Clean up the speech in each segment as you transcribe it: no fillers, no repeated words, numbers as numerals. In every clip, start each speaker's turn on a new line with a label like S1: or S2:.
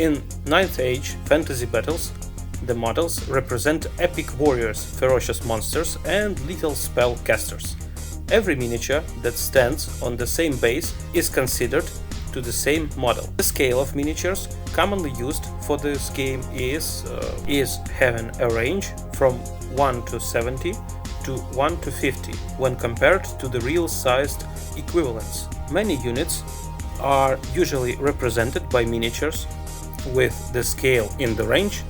S1: In 9th Age fantasy battles, the models represent epic warriors, ferocious monsters, and lethal spellcasters. Every miniature that stands on the same base is considered to the same model. The scale of miniatures commonly used for this game is having a range from 1 to 70 to 1 to 50 when compared to the real-sized equivalents. Many units are usually represented by miniatures with the scale in the range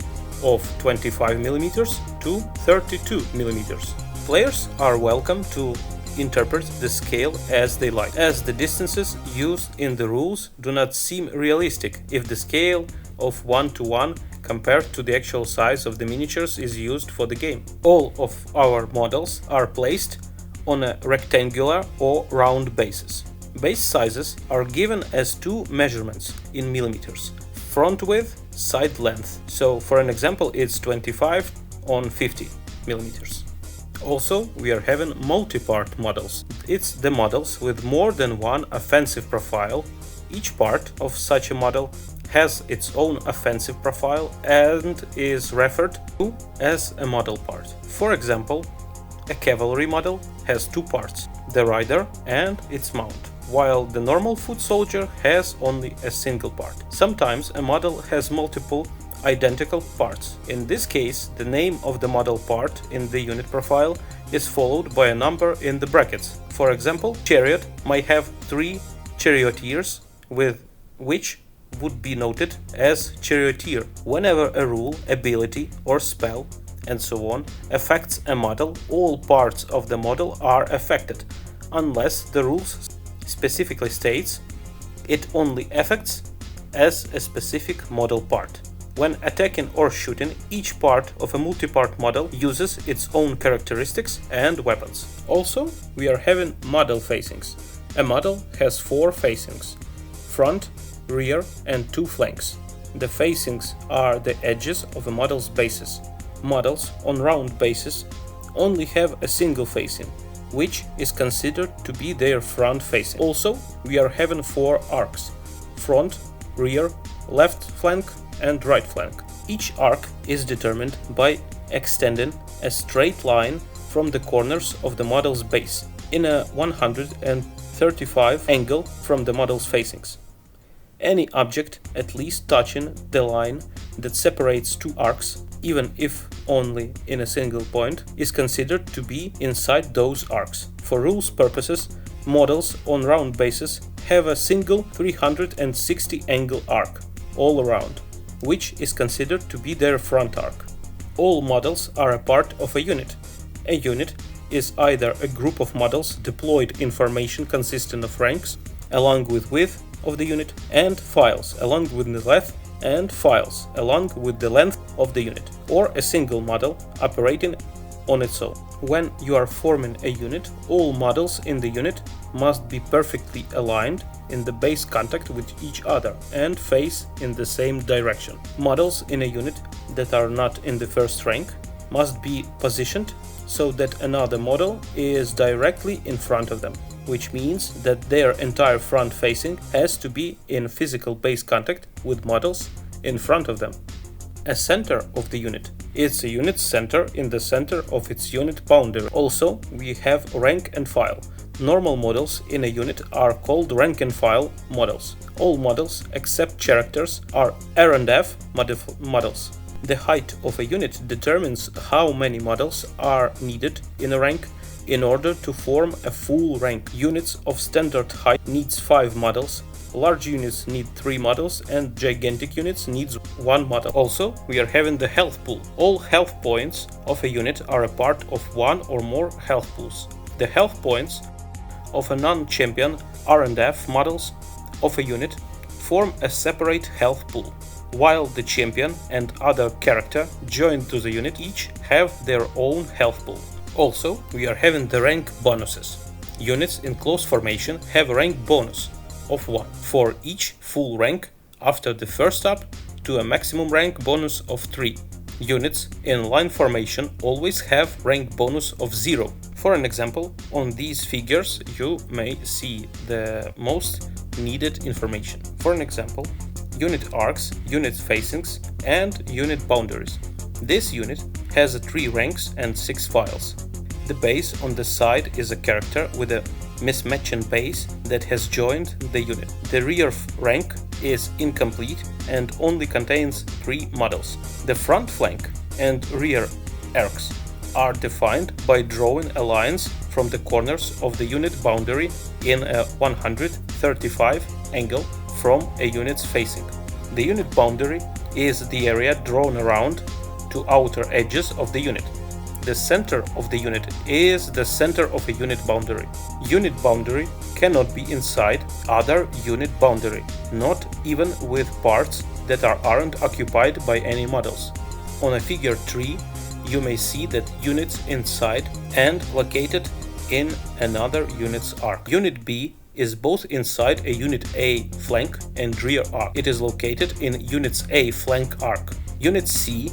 S1: of 25mm to 32mm. Players are welcome to interpret the scale as they like, as the distances used in the rules do not seem realistic if the scale of 1 to 1 compared to the actual size of the miniatures is used for the game. All of our models are placed on a rectangular or round basis. Base sizes are given as two measurements in millimeters: front width, side length. So for an example, it's 25 on 50 millimeters. Also, we are having multi-part models. It's the models with more than one offensive profile. Each part of such a model has its own offensive profile and is referred to as a model part. For example, a cavalry model has two parts, the rider and its mount, while the normal foot soldier has only a single part. Sometimes a model has multiple identical parts. In this case, the name of the model part in the unit profile is followed by a number in the brackets. For example, chariot might have 3 charioteers, with which would be noted as charioteer. Whenever a rule, ability, or spell, and so on, affects a model, all parts of the model are affected, unless the rules specifically states it only affects as a specific model part. When attacking or shooting, each part of a multi-part model uses its own characteristics and weapons. Also, we are having model facings. A model has 4 facings: front, rear, and 2 flanks. The facings are the edges of a model's bases. Models on round bases only have a single facing, which is considered to be their front facing. Also, we are having 4 arcs: front, rear, left flank, and right flank. Each arc is determined by extending a straight line from the corners of the model's base in a 135 angle from the model's facings. Any object at least touching the line that separates 2 arcs, even if only in a single point, is considered to be inside those arcs. For rules purposes, models on round bases have a single 360 angle arc all around, which is considered to be their front arc. All models are a part of a unit. A unit is either a group of models deployed in formation consisting of ranks, along with width of the unit, and files, along with the length, and files, along with the length of the unit, or a single model operating on its own. When you are forming a unit, all models in the unit must be perfectly aligned in the base contact with each other and face in the same direction. Models in a unit that are not in the first rank must be positioned so that another model is directly in front of them, which means that their entire front facing has to be in physical base contact with models in front of them. A center of the unit. It's a unit's center in the center of its unit boundary. Also, we have rank and file. Normal models in a unit are called rank and file models. All models except characters are R&F models. The height of a unit determines how many models are needed in a rank in order to form a full rank. Units of standard height needs 5 models, large units need 3 models, and gigantic units needs 1 model. Also, we are having the health pool. All health points of a unit are a part of 1 or more health pools. The health points of a non-champion R&F models of a unit form a separate health pool, while the champion and other character joined to the unit each have their own health pool. Also, we are having the rank bonuses. Units in close formation have a rank bonus of 1 for each full rank after the first up to a maximum rank bonus of 3. Units in line formation always have rank bonus of 0. For an example, on these figures you may see the most needed information. For an example, unit arcs, unit facings, and unit boundaries. This unit has 3 ranks and 6 files. The base on the side is a character with a mismatching base that has joined the unit. The rear rank is incomplete and only contains 3 models. The front flank and rear arcs are defined by drawing a lines from the corners of the unit boundary in a 135 angle from a unit's facing. The unit boundary is the area drawn around to outer edges of the unit. The center of the unit is the center of a unit boundary. Unit boundary cannot be inside other unit boundary, not even with parts that aren't occupied by any models. On a figure 3, you may see that units inside and located in another unit's arc. Unit B is both inside a Unit A flank and rear arc. It is located in Unit's A flank arc. Unit C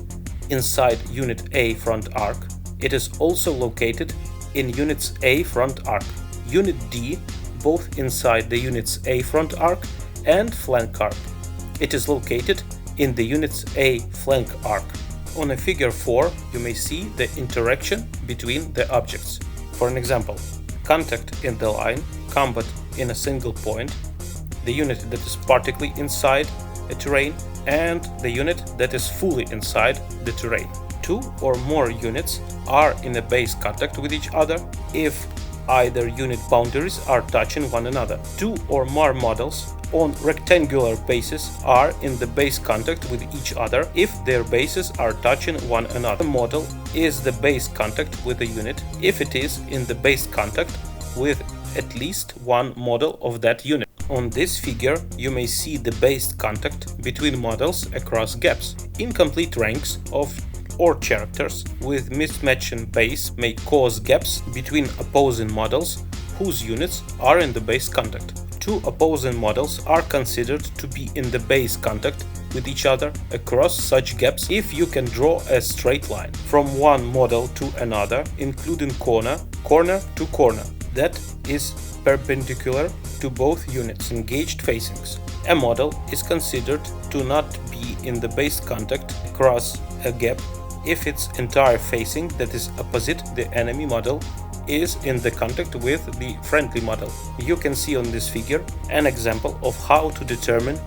S1: inside Unit A front arc. It is also located in Unit's A front arc. Unit D both inside the Unit's A front arc and flank arc. It is located in the Unit's A flank arc. On a figure 4, you may see the interaction between the objects. For an example, contact in the line, combat in a single point, the unit that is partially inside a terrain, and the unit that is fully inside the terrain. 2 or more units are in a base contact with each other if either unit boundaries are touching one another. 2 or more models on rectangular bases are in the base contact with each other if their bases are touching one another. The model is the base contact with a unit if it is in the base contact with at least one model of that unit. On this figure, you may see the base contact between models across gaps. Incomplete ranks of or characters with mismatching base may cause gaps between opposing models whose units are in the base contact. 2 opposing models are considered to be in the base contact with each other across such gaps if you can draw a straight line from one model to another, including corner to corner, that is perpendicular to both units' engaged facings. A model is considered to not be in the base contact across a gap if its entire facing that is opposite the enemy model is in the contact with the friendly model. You can see on this figure an example of how to determine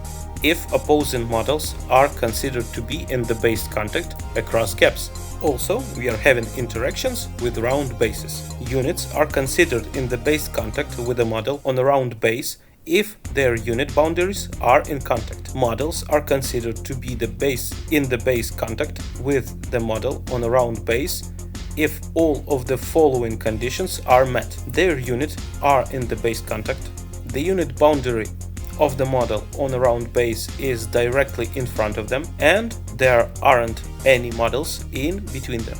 S1: if opposing models are considered to be in the base contact across gaps. Also, we are having interactions with round bases. Units are considered in the base contact with a model on a round base if their unit boundaries are in contact. Models are considered to be in the base contact with the model on a round base if all of the following conditions are met. Their units are in the base contact, the unit boundary of the model on a round base is directly in front of them, and there aren't any models in between them.